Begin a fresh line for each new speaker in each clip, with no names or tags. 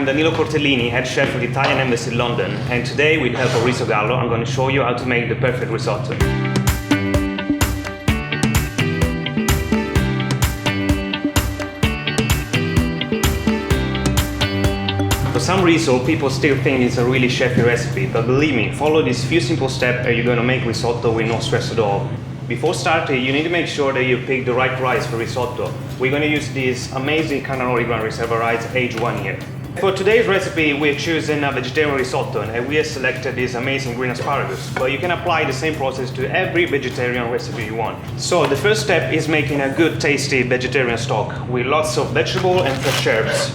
I'm Danilo Cortellini, head chef of the Italian Embassy in London, and today with the help of Riso Gallo, I'm going to show you how to make the perfect risotto. For some reason, people still think it's a really chefy recipe, but believe me, follow these few simple steps and you're going to make risotto with no stress at all. Before starting, you need to make sure that you pick the right rice for risotto. We're going to use this amazing Canaroli Gran Reserva rice, aged 1 year. For today's recipe, we're choosing a vegetarian risotto and we have selected this amazing green asparagus, but you can apply the same process to every vegetarian recipe you want. So the first step is making a good tasty vegetarian stock with lots of vegetable and fresh herbs.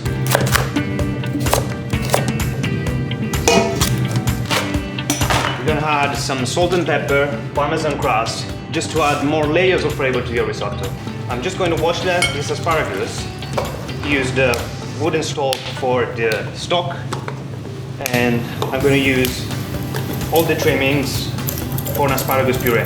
We're going to add some salt and pepper, parmesan crust, just to add more layers of flavor to your risotto. I'm just going to wash this asparagus, use the wooden stove for the stock, and I'm going to use all the trimmings for an asparagus puree.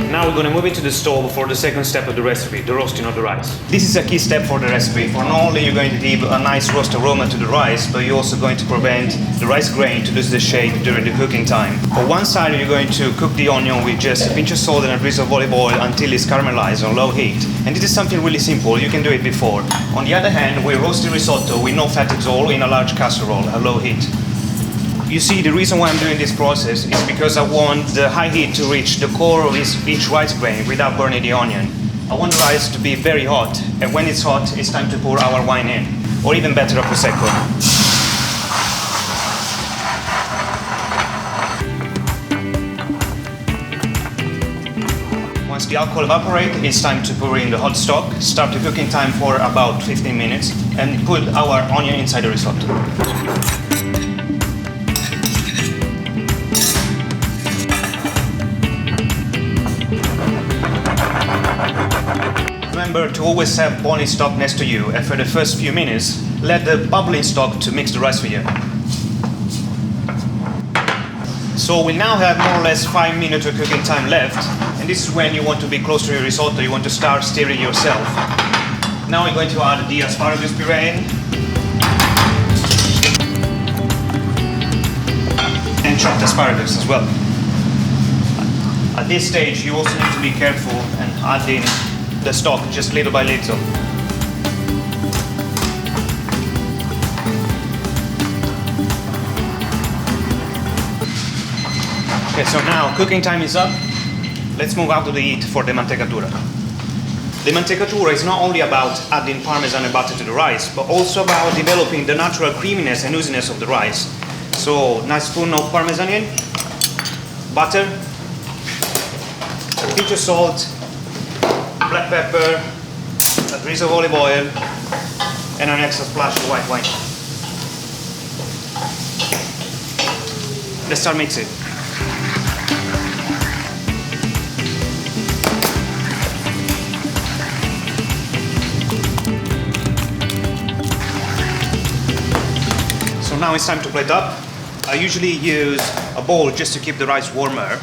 Now we're going to move into the stove for the second step of the recipe, the roasting of the rice. This is a key step for the recipe, for not only you're going to give a nice roast aroma to the rice, but you're also going to prevent the rice grain to lose the shape during the cooking time. For one side, you're going to cook the onion with just a pinch of salt and a drizzle of olive oil until it's caramelized on low heat. And this is something really simple, you can do it before. On the other hand, we're roasting risotto with no fat at all in a large casserole at low heat. You see, the reason why I'm doing this process is because I want the high heat to reach the core of each rice grain without burning the onion. I want the rice to be very hot, and when it's hot, it's time to pour our wine in, or even better, a Prosecco. Once the alcohol evaporates, it's time to pour in the hot stock, start the cooking time for about 15 minutes, and put our onion inside the risotto. Remember to always have boiling stock next to you, and for the first few minutes, let the bubbling stock to mix the rice for you. So we now have more or less 5 minutes of cooking time left, and this is when you want to be close to your risotto, you want to start stirring yourself. Now we're going to add the asparagus puree in, and chopped asparagus as well. At this stage, you also need to be careful and adding the stock just little by little. Okay, so now cooking time is up. Let's move out of the heat for the mantecatura. The mantecatura is not only about adding parmesan and butter to the rice, but also about developing the natural creaminess and ooziness of the rice. So, nice spoon of parmesan in, butter, a pinch of salt, black pepper, a drizzle of olive oil, and an extra splash of white wine. Let's start mixing. So now it's time to plate up. I usually use a bowl just to keep the rice warmer,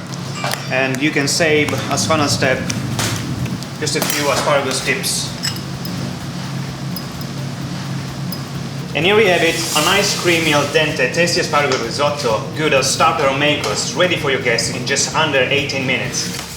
and you can save as final step just a few asparagus tips. And here we have it, a nice creamy al dente tasty asparagus risotto, good as starter or main course, ready for your guests in just under 18 minutes.